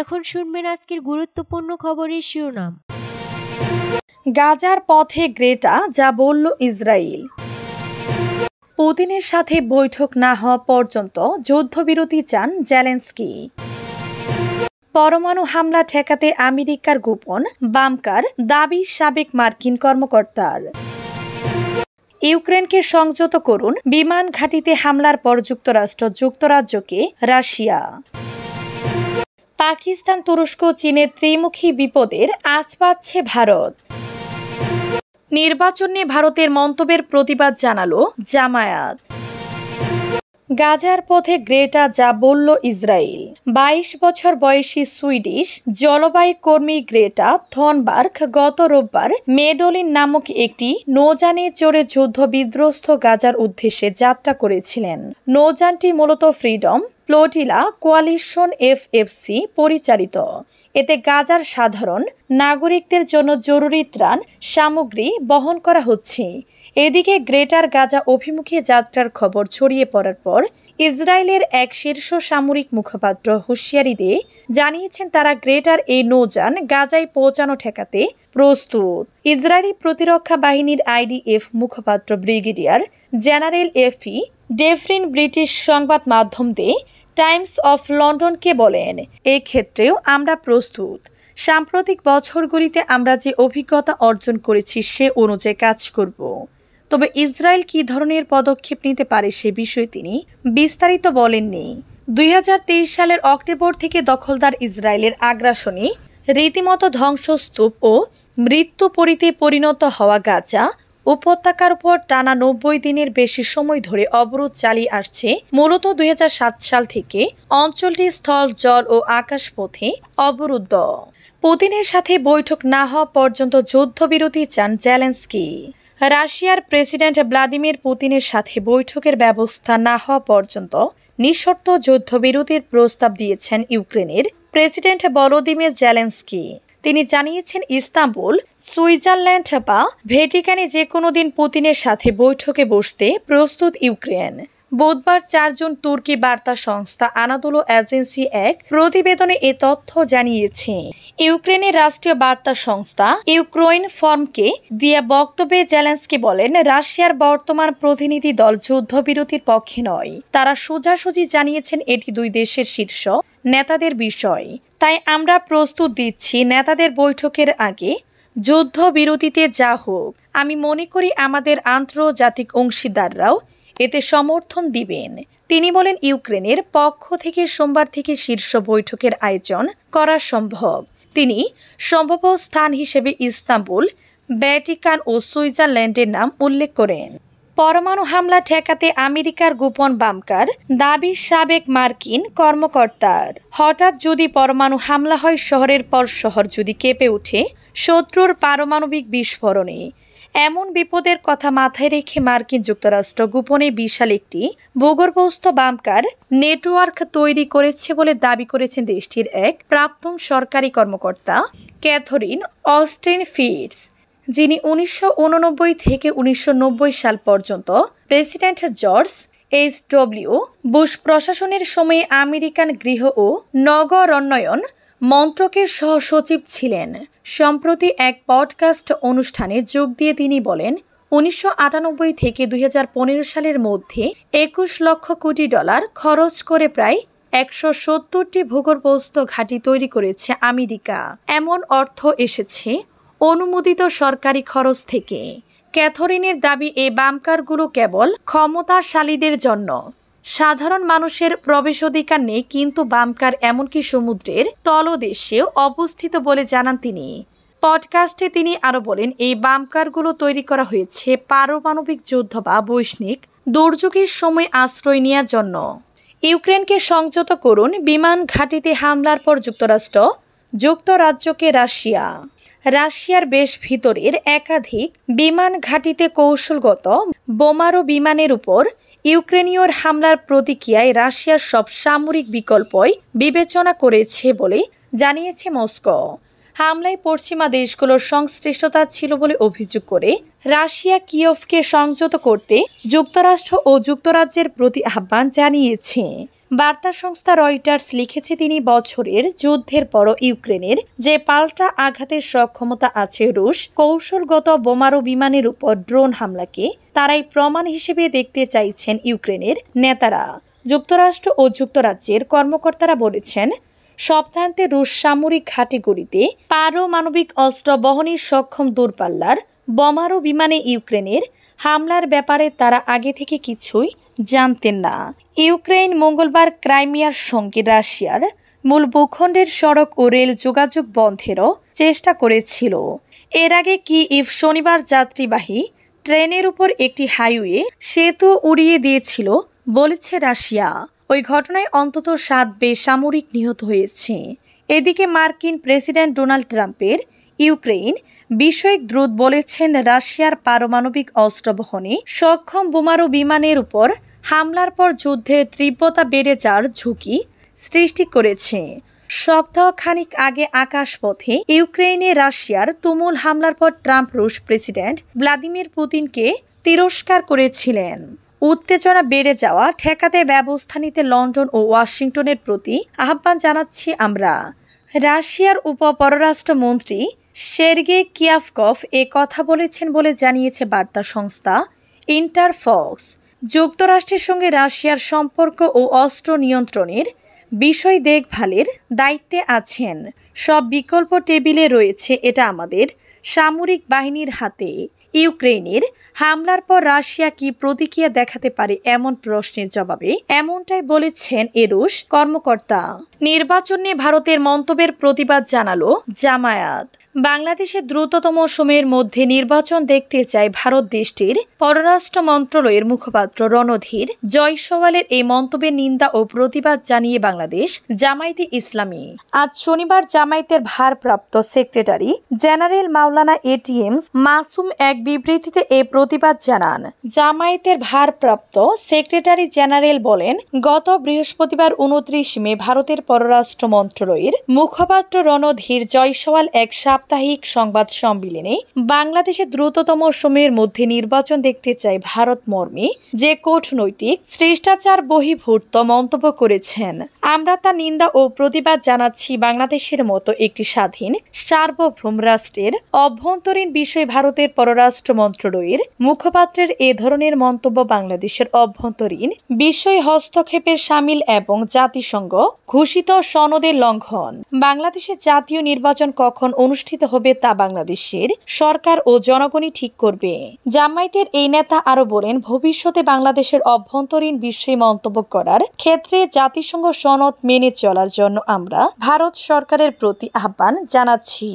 এখন শুনবেন আজকের গুরুত্বপূর্ণ খবরের শিরোনাম। গাজার পথে গ্রেটা, যা বলল ইসরায়েল। পুতিনের সাথে বৈঠক না হওয়া পর্যন্ত যুদ্ধবিরতি চান জেলেনস্কি। পরমাণু হামলা ঠেকাতে আমেরিকার গোপন বাংকার, দাবি সাবেক মার্কিন কর্মকর্তার। ইউক্রেনকে সংযত করুন, বিমান ঘাঁটিতে হামলার পর যুক্তরাজ্যকে রাশিয়া। পাকিস্তান, তুরস্ক, চীনের ত্রিমুখী বিপদের আঁচ পাচ্ছে ভারত। নির্বাচন নিয়ে ভারতের মন্তব্যের প্রতিবাদ জানালো জামায়াত। গাজার পথে গ্রেটা, যা বলল ইসরায়েল। 22 বছর বয়সী সুইডিশ জলবায়ু কর্মী গ্রেটা থনবার্গ গত রোববার মেডোলিন নামক একটি নৌযানে চড়ে যুদ্ধ বিধ্বস্ত গাজার উদ্দেশ্যে যাত্রা করেছিলেন। নৌযানটি মূলত ফ্রিডম ফ্লোটিলা কোয়ালিশন FFC পরিচালিত। এতে গাজার সাধারণ নাগরিকদের জন্য জরুরি ত্রাণ সামগ্রী বহন করা হচ্ছে। এদিকে গ্রেটার গাজা অভিমুখে যাত্রার খবর ছড়িয়ে পড়ার পর ইসরায়েলের এক শীর্ষ সামরিক মুখপাত্র হুঁশিয়ারি দিয়ে জানিয়েছেন তারা গ্রেটার এই নৌযান গাজায় পৌঁছানো ঠেকাতে প্রস্তুত। ইসরায়েলি প্রতিরক্ষা বাহিনীর IDF মুখপাত্র ব্রিগেডিয়ার জেনারেল এফি ডেভরিন ব্রিটিশ সংবাদ মাধ্যম দ্য টাইমস অফ লন্ডনকে বলেন, এই ক্ষেত্রেও আমরা প্রস্তুত। সাম্প্রতিক বছরগুলিতে আমরা যে অভিজ্ঞতা অর্জন করেছি সে অনুযায়ী কাজ করব। তবে ইসরায়েল কী ধরনের পদক্ষেপ নিতে পারে সে বিষয়ে তিনি বিস্তারিত বলেননি। 2023 সালের অক্টোবর থেকে দখলদার ইসরায়েলের আগ্রাসনে রীতিমতো ধ্বংসস্তূপ ও মৃত্যুপরীতে পরিণত হওয়া গাজা উপত্যকার উপর টানা 90 দিনের বেশি সময় ধরে অবরোধ চালিয়ে আসছে। মূলত 2007 সাল থেকে অঞ্চলটি স্থল, জল ও আকাশপথে অবরুদ্ধ। পুতিনের সাথে বৈঠক না হওয়া পর্যন্ত যুদ্ধবিরতি চান জেলেনস্কি। রাশিয়ার প্রেসিডেন্ট ভ্লাদিমির পুতিনের সাথে বৈঠকের ব্যবস্থা না হওয়া পর্যন্ত নিঃশর্ত যুদ্ধবিরতির প্রস্তাব দিয়েছেন ইউক্রেনের প্রেসিডেন্ট ভলোদিমির জেলেনস্কি। তিনি জানিয়েছেন ইস্তাম্বুল, সুইজারল্যান্ড বা ভ্যাটিকানে যে কোনো দিন পুতিনের সাথে বৈঠকে বসতে প্রস্তুত ইউক্রেন। বুধবার 4 জুন তুর্কি বার্তা সংস্থা আনাদোলু এজেন্সি এক প্রতিবেদনে এ তথ্য জানিয়েছে। ইউক্রেনের রাষ্ট্রীয় বার্তা সংস্থা ইউক্রেইন ফর্মকে দেয়া বক্তব্যে জেলেনস্কি বলেন, রাশিয়ার বর্তমান প্রতিনিধি দল যুদ্ধবিরতির পক্ষে নয়। তারা সোজাসুজি জানিয়েছেন এটি দুই দেশের শীর্ষ নেতাদের বিষয়। তাই আমরা প্রস্তুত দিচ্ছি নেতাদের বৈঠকের আগে যুদ্ধবিরতিতে যা হোক। আমি মনে করি আমাদের আন্তর্জাতিক অংশীদাররাও এতে সমর্থন দিবেন। তিনি বলেন, ইউক্রেনের পক্ষ থেকে সোমবার থেকে শীর্ষ বৈঠকের আয়োজন করা সম্ভব। তিনি সম্ভাব্য স্থান হিসেবে ইস্তাম্বুল, ভ্যাটিকান ও সুইজারল্যান্ডের নাম উল্লেখ করেন। পরমাণু হামলা ঠেকাতে আমেরিকার গোপন বাংকার, দাবি সাবেক মার্কিন কর্মকর্তার। হঠাৎ যদি পরমাণু হামলা হয়, শহরের পর শহর যদি কেঁপে ওঠে শত্রুর পারমাণবিক বিস্ফোরণে, এমন বিপদের কথা মাথায় রেখে মার্কিন যুক্তরাষ্ট্র গোপনে বিশাল একটি ভূগর্ভস্থ বাংকার নেটওয়ার্ক তৈরি করেছে বলে দাবি করেছেন দেশটির এক প্রাক্তন সরকারি কর্মকর্তা ক্যাথরিন অস্টিন ফিটস, যিনি 1989 থেকে 1990 সাল পর্যন্ত প্রেসিডেন্ট জর্জ H.W. বুশ প্রশাসনের সময়ে আমেরিকান গৃহ ও নগরোন্নয়ন মন্ত্রকের সহসচিব ছিলেন। সম্প্রতি এক পডকাস্ট অনুষ্ঠানে যোগ দিয়ে তিনি বলেন, 1998 থেকে 2015 সালের মধ্যে 21 লক্ষ কোটি ডলার খরচ করে প্রায় 170টি ভূগর্ভস্থ ঘাঁটি তৈরি করেছে আমেরিকা। এমন অর্থ এসেছে অনুমোদিত সরকারি খরচ থেকে। ক্যাথরিনের দাবি, এই বাংকারগুলো কেবল ক্ষমতাশালীদের জন্য, সাধারণ মানুষের প্রবেশাধিকার নেই। কিন্তু বাংকার এমনকি সমুদ্রের তলদেশেও অবস্থিত বলে জানান তিনি। পডকাস্টে তিনি আরও বলেন, এই বাংকারগুলো তৈরি করা হয়েছে পারমাণবিক যুদ্ধ বা বৈশ্বিক দুর্যোগের সময় আশ্রয় নেওয়ার জন্য। ইউক্রেনকে সংযত করুন, বিমান ঘাঁটিতে হামলার পর যুক্তরাজ্যকে রাশিয়া। রাশিয়ার বেশ ভিতরের একাধিক বিমান ঘাঁটিতে কৌশলগত বোমারু বিমানের উপর ইউক্রেনীয় হামলার প্রতিক্রিয়ায় রাশিয়ার সব সামরিক বিকল্পই বিবেচনা করেছে বলে জানিয়েছে মস্কো। হামলায় পশ্চিমা দেশগুলোর সংশ্লিষ্টতা ছিল বলে অভিযোগ করে রাশিয়া কিয়েভকে সংযত করতে যুক্তরাষ্ট্র ও যুক্তরাজ্যের প্রতি আহ্বান জানিয়েছে। বার্তা সংস্থা রয়টার্স লিখেছে, তিনি বছরের যুদ্ধের পরও ইউক্রেনের যে পাল্টা আঘাতের সক্ষমতা আছে রুশ কৌশলগত বোমারু বিমানের উপর ড্রোন হামলাকে তারাই প্রমাণ হিসেবে দেখতে চাইছেন ইউক্রেনের নেতারা। যুক্তরাষ্ট্র ও যুক্তরাজ্যের কর্মকর্তারা বলেছেন, সপ্তাহান্তে রুশ সামরিক ঘাঁটিগুলিতে পারমাণবিক অস্ত্র বহনের সক্ষম দূরপাল্লার বোমারু বিমানে ইউক্রেনের হামলার ব্যাপারে তারা আগে থেকে কিছুই জানতেন না। ইউক্রেন মঙ্গলবার ক্রাইমিয়ার সঙ্গে রাশিয়ার মূল ভূখণ্ডের সড়ক ও রেল যোগাযোগ বন্ধেরও চেষ্টা করেছিল। এর আগে কিয়েভ শনিবার যাত্রীবাহী ট্রেনের উপর একটি হাইওয়ে সেতু উড়িয়ে দিয়েছিল বলেছে রাশিয়া। ওই ঘটনায় অন্তত 7 বেসামরিক নিহত হয়েছে। এদিকে মার্কিন প্রেসিডেন্ট ডোনাল্ড ট্রাম্পের ইউক্রেন বিষয়ক দূত বলেছেন, রাশিয়ার পারমাণবিক অস্ত্র বহনে সক্ষম বোমারু বিমানের উপর হামলার পর যুদ্ধের তীব্রতা বেড়ে যাওয়ার ঝুঁকি সৃষ্টি করেছে। সপ্তাহখানিক আগে আকাশপথে ইউক্রেনে রাশিয়ার তুমুল হামলার পর ট্রাম্প রুশ প্রেসিডেন্ট ভ্লাদিমির পুতিনকে তিরস্কার করেছিলেন। উত্তেজনা বেড়ে যাওয়া ঠেকাতে ব্যবস্থা নিতে লন্ডন ও ওয়াশিংটনের প্রতি আহ্বান জানাচ্ছি আমরা। রাশিয়ার উপপররাষ্ট্রমন্ত্রী সের্গেই কিয়াভকভ এ কথা বলেছেন বলে জানিয়েছে বার্তা সংস্থা ইন্টারফক্স। যুক্তরাষ্ট্রের সঙ্গে রাশিয়ার সম্পর্ক ও অস্ত্র নিয়ন্ত্রণের বিষয় দেখভালের দায়িত্বে আছেন। সব বিকল্প টেবিলে রয়েছে, এটা আমাদের সামরিক বাহিনীর হাতে। ইউক্রেনের হামলার পর রাশিয়া কি প্রতিক্রিয়া দেখাতে পারে এমন প্রশ্নের জবাবে এমনটাই বলেছেন এ রুশ কর্মকর্তা। নির্বাচন নিয়ে ভারতের মন্তব্যের প্রতিবাদ জানালো জামায়াত। বাংলাদেশে দ্রুততম সময়ের মধ্যে নির্বাচন দেখতে চায় ভারত। দেশটির পররাষ্ট্র মন্ত্রণালয়ের মুখপাত্র রণধীর জয়সওয়ালের এই মন্তব্যের নিন্দা ও প্রতিবাদ জানিয়ে বাংলাদেশ জামায়াতে ইসলামী আজ শনিবার জামায়াতের ভারপ্রাপ্ত সেক্রেটারি জেনারেল মাওলানা এটিএম মাসুম এক বিবৃতিতে এ প্রতিবাদ জানান। জামায়াতের ভারপ্রাপ্ত সেক্রেটারি জেনারেল বলেন, গত বৃহস্পতিবার 29 মে ভারতের পররাষ্ট্র মন্ত্রণালয়ের মুখপাত্র রণধীর জয়সওয়াল এক সাপ্তাহিক সংবাদ সম্মেলনে বাংলাদেশে দ্রুততম সময়ের মধ্যে নির্বাচন দেখতে চায় ভারত মর্মে যে কূটনৈতিক শিষ্টাচার বহির্ভূত মন্তব্য করেছেন। আমরা তা নিন্দা ও প্রতিবাদ জানাচ্ছি। বাংলাদেশের মতো একটি স্বাধীন সার্বভৌম রাষ্ট্রের অভ্যন্তরীণ বিষয়ে ভারতের পররাষ্ট্র মন্ত্রণালয়ের মুখপাত্রের এ ধরনের মন্তব্য বাংলাদেশের অভ্যন্তরীণ বিষয়ে হস্তক্ষেপের শামিল এবং জাতিসংঘ ঘোষিত সনদের লঙ্ঘন। বাংলাদেশের জাতীয় নির্বাচন কখন অনুষ্ঠিত হবে তা বাংলাদেশের সরকার ও জনগণই ঠিক করবে। জামায়াতের এই নেতা আরো বলেন, ভবিষ্যতে বাংলাদেশের অভ্যন্তরীণ বিষয়ে মন্তব্য করার ক্ষেত্রে জাতিসংঘ সনদ মেনে চলার জন্য আমরা ভারত সরকারের প্রতি আহ্বান জানাচ্ছি।